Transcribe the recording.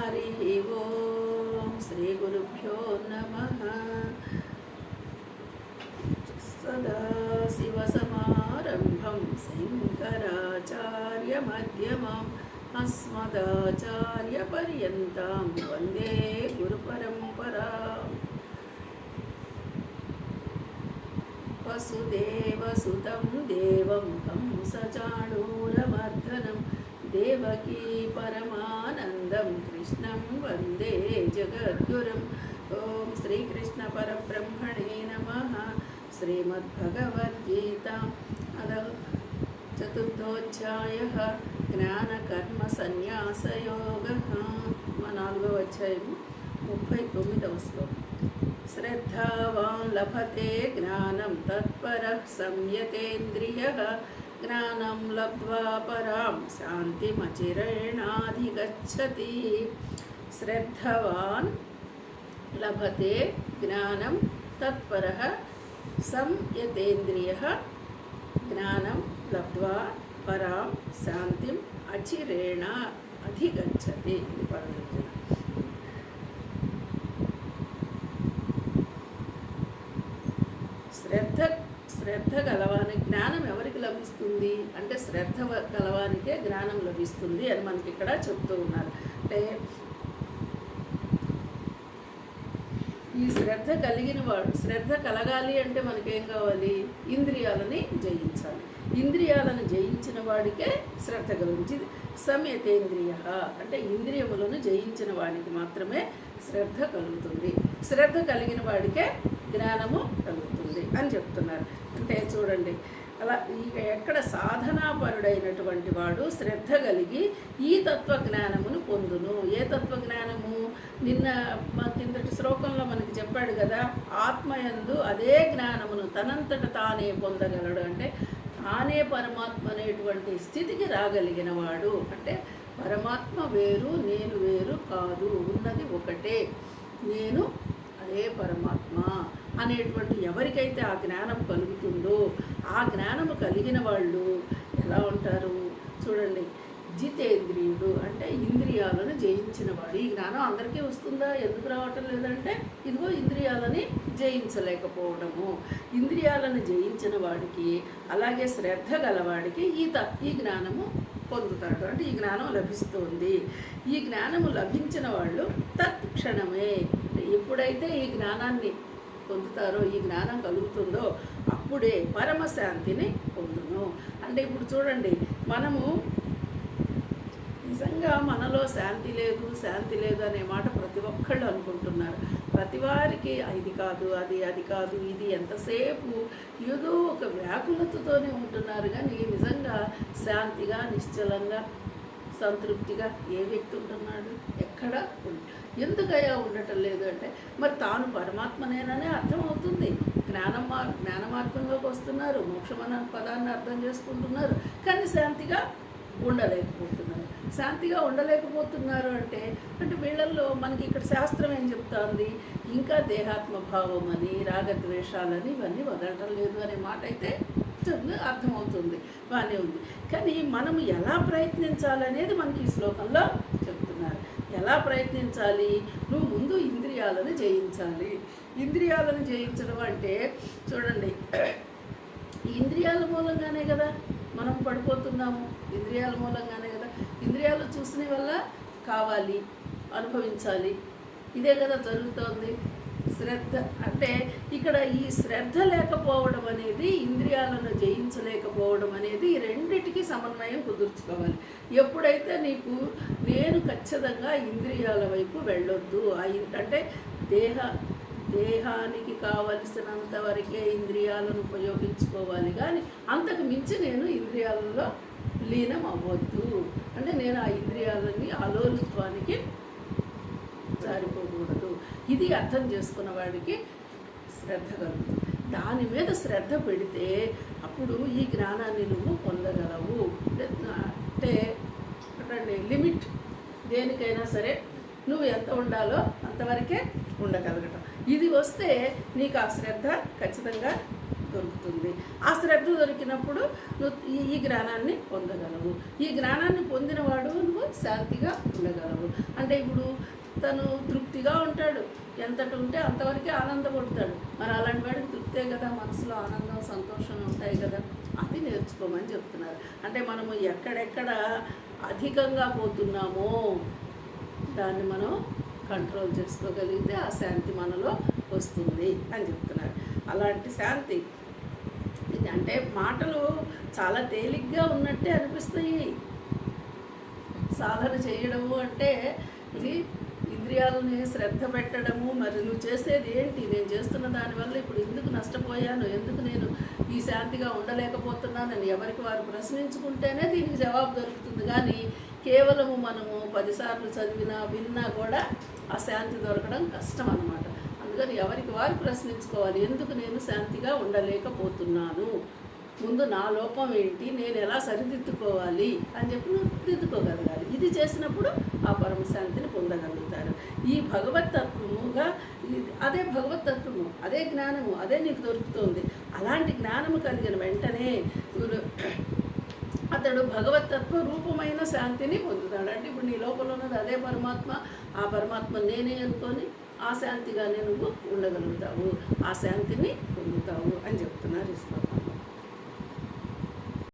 హరి ఓం శ్రీ గురుభ్యో నమః. సదాశివసమారంభం శంకరాచార్యమధ్యమాం అస్మదాచార్యపర్యంతం వందే గురుపరంపరాం. వసుదేవసుతం దేవం కంసచాణూరమర్దనం దేవకీ పరమానందం కృష్ణం వందే జగద్గురుం. ఓం శ్రీకృష్ణ పరబ్రహ్మణే నమః. శ్రీమద్భగవద్గీత చతుర్థోధ్యాయః జ్ఞానకర్మ సన్యాసయోగః. మా 4వ అధ్యాయము 39వ శ్లోకం. శ్రద్ధావాన్ లభతే జ్ఞానం తత్పరః సంయతేంద్రియః జ్ఞానం లబ్ధ్వా పరాం శాంతిమచిరేణాధిగచ్చతి. శ్రద్ధవాన్ లభతే జ్ఞానం తత్పరః సంయతేంద్రియః జ్ఞానం లబ్ధ్వా పరాం శాంతిం అచిరేణ అధిగచ్చతి. ఇది పరమర్జన. శ్రద్ధ గలవానికి జ్ఞానం ఎవరికి లభిస్తుంది అంటే శ్రద్ధ గలవానికే జ్ఞానం లభిస్తుంది అని మనకి ఇక్కడ చెప్తూ ఉన్నారు. అంటే ఈ శ్రద్ధ కలిగిన వాడు, శ్రద్ధ కలగాలి అంటే మనకేం కావాలి? ఇంద్రియాలని జయించాలి. ఇంద్రియాలను జయించిన వాడికే శ్రద్ధ కలుగుతుంది. సంయతేంద్రియ అంటే ఇంద్రియములను జయించిన వాడికి మాత్రమే శ్రద్ధ కలుగుతుంది. శ్రద్ధ కలిగిన వాడికే జ్ఞానము కలుగుతుంది అని చెప్తున్నారు. అంటే చూడండి, అలా ఇక ఎక్కడ సాధనాపరుడైనటువంటి వాడు శ్రద్ధ కలిగి ఈ తత్వజ్ఞానమును పొందును. ఏ తత్వజ్ఞానము? నిన్న మా కిందటి శ్లోకంలో మనకి చెప్పాడు కదా, ఆత్మయందు అదే జ్ఞానమును తనంతట తానే పొందగలడు. అంటే తానే పరమాత్మ అనేటువంటి స్థితికి రాగలిగిన వాడు. అంటే పరమాత్మ వేరు, నేను వేరు కాదు, ఉన్నది ఒకటే, నేను అదే పరమాత్మ అనేటువంటి ఎవరికైతే ఆ జ్ఞానం కలుగుతుందో, ఆ జ్ఞానము కలిగిన వాళ్ళు ఎలా ఉంటారు చూడండి. జితేంద్రియుడు అంటే ఇంద్రియాలను జయించిన వాడు. ఈ జ్ఞానం అందరికీ వస్తుందా? ఎందుకు రావటం లేదంటే ఇదిగో ఇంద్రియాలని జయించలేకపోవడము. ఇంద్రియాలను జయించిన వాడికి అలాగే శ్రద్ధ గలవాడికి ఈ జ్ఞానము పొందుతాడు. అంటే ఈ జ్ఞానం లభిస్తుంది. ఈ జ్ఞానము లభించిన వాళ్ళు తత్క్షణమే, ఎప్పుడైతే ఈ జ్ఞానాన్ని పొందుతారో, ఈ జ్ఞానం కలుగుతుందో అప్పుడే పరమశాంతిని పొందును. అంటే ఇప్పుడు చూడండి, మనము నిజంగా మనలో శాంతి లేదు అనే మాట ప్రతి ఒక్కళ్ళు అనుకుంటున్నారు. ప్రతి వారికి ఇది కాదు, అది కాదు, ఇది ఎంతసేపు ఏదో ఒక వ్యాకులతతోనే ఉంటున్నారు. కానీ నిజంగా శాంతిగా, నిశ్చలంగా, సంతృప్తిగా ఏ వ్యక్తి ఉంటున్నాడు? ఎక్కడ ఎందుకయ్యా ఉండటం లేదు అంటే మరి తాను పరమాత్మనేననే అర్థమవుతుంది. జ్ఞాన మార్గంలోకి వస్తున్నారు, మోక్షమన పదాన్ని అర్థం చేసుకుంటున్నారు, కానీ శాంతిగా ఉండలేకపోతున్నారు. అంటే వీళ్ళల్లో మనకి ఇక్కడ శాస్త్రం ఏం చెప్తోంది? ఇంకా దేహాత్మభావం అని, రాగద్వేషాలని ఇవన్నీ వదలటం లేదు అనే మాట అయితే అర్థమవుతుంది, బాగానే ఉంది. కానీ మనము ఎలా ప్రయత్నించాలనేది మనకి ఈ శ్లోకంలో చెప్తున్నారు. ఎలా ప్రయత్నించాలి? నువ్వు ముందు ఇంద్రియాలను జయించాలి. ఇంద్రియాలను జయించడం అంటే చూడండి, ఈ ఇంద్రియాల మూలంగానే కదా మనం పడిపోతున్నాము. ఇంద్రియాల మూలంగానే కదా, ఇంద్రియాలు చూసిన వల్ల కావాలి, అనుభవించాలి, ఇదే కదా జరుగుతోంది. శ్రద్ధ అంటే ఇక్కడ ఈ శ్రద్ధ లేకపోవడం అనేది, ఇంద్రియాలను జయించలేకపోవడం అనేది ఈ రెండిటికి సమన్వయం కుదుర్చుకోవాలి. ఎప్పుడైతే నేను ఖచ్చితంగా ఇంద్రియాల వైపు వెళ్ళొద్దు, అంటే దేహానికి కావలసినంత వరకే ఇంద్రియాలను ఉపయోగించుకోవాలి, కానీ అంతకు మించి నేను ఇంద్రియాలలో లీనం అవ్వద్దు. అంటే నేను ఆ ఇంద్రియాలని ఆలోచిత్వానికి జారిపోకూడదు. ఇది అర్థం చేసుకున్న వాడికి శ్రద్ధ కలుగుతుంది. దాని మీద శ్రద్ధ పెడితే అప్పుడు ఈ జ్ఞానాన్ని నువ్వు పొందగలవు. అంటే లిమిట్ దేనికైనా సరే నువ్వు ఎంత ఉండాలో అంతవరకే ఉండగలగటం. ఇది వస్తే నీకు ఆ శ్రద్ధ ఖచ్చితంగా దొరుకుతుంది. ఆ శ్రద్ధ దొరికినప్పుడు నువ్వు ఈ జ్ఞానాన్ని పొందగలవు. ఈ జ్ఞానాన్ని పొందినవాడు నువ్వు శాంతిగా ఉండగలవు. అంటే ఇప్పుడు తను తృప్తిగా ఉంటాడు, ఎంతటి ఉంటే అంతవరకే ఆనందపడతాడు. మరి అలాంటి వాడికి తృప్తే కదా, మనసులో ఆనందం సంతోషం ఉంటాయి కదా, అది నేర్చుకోమని చెప్తున్నారు. అంటే మనము ఎక్కడెక్కడ అధికంగా పోతున్నామో దాన్ని మనం కంట్రోల్ చేసుకోగలిగితే ఆ శాంతి మనలో వస్తుంది అని చెప్తున్నారు. అలాంటి శాంతి ఇది అంటే మాటలు చాలా తేలిగ్గా ఉన్నట్టే అనిపిస్తాయి. సాధన చేయడము అంటే ఇది ఇంద్రియాలని శ్రద్ధ పెట్టడము. మరి నువ్వు చేసేది ఏంటి? నేను చేస్తున్న దానివల్ల ఇప్పుడు ఎందుకు నష్టపోయాను, ఎందుకు నేను ఈ శాంతిగా ఉండలేకపోతున్నానని ఎవరికి వారు ప్రశ్నించుకుంటేనే దీనికి జవాబు దొరుకుతుంది. కానీ కేవలము మనము 10 సార్లు చదివినా విన్నా కూడా ఆ శాంతి దొరకడం కష్టం అన్నమాట. అందుకని ఎవరికి వారు ప్రశ్నించుకోవాలి, ఎందుకు నేను శాంతిగా ఉండలేకపోతున్నాను, ముందు నా లోపం ఏంటి, నేను ఎలా సరిదిద్దుకోవాలి అని చెప్పి నువ్వు దిద్దుకోగలగాలి. ఇది చేసినప్పుడు ఆ పరమశాంతిని పొందగలుగుతారు. ఈ భగవత్తత్వముగా అదే భగవత్తత్వము, అదే జ్ఞానము, అదే నీకు దొరుకుతుంది. అలాంటి జ్ఞానము కలిగిన వెంటనే అతడు భగవత్తత్వ రూపమైన శాంతిని పొందుతాడు. అంటే ఇప్పుడు నీ లోపల ఉన్నది అదే పరమాత్మ, ఆ పరమాత్మ నేనే అనుకొని ఆ శాంతిగానే నువ్వు ఉండగలుగుతావు, ఆ శాంతిని పొందుతావు అని చెప్తున్నారు ఈ శ్లోకం.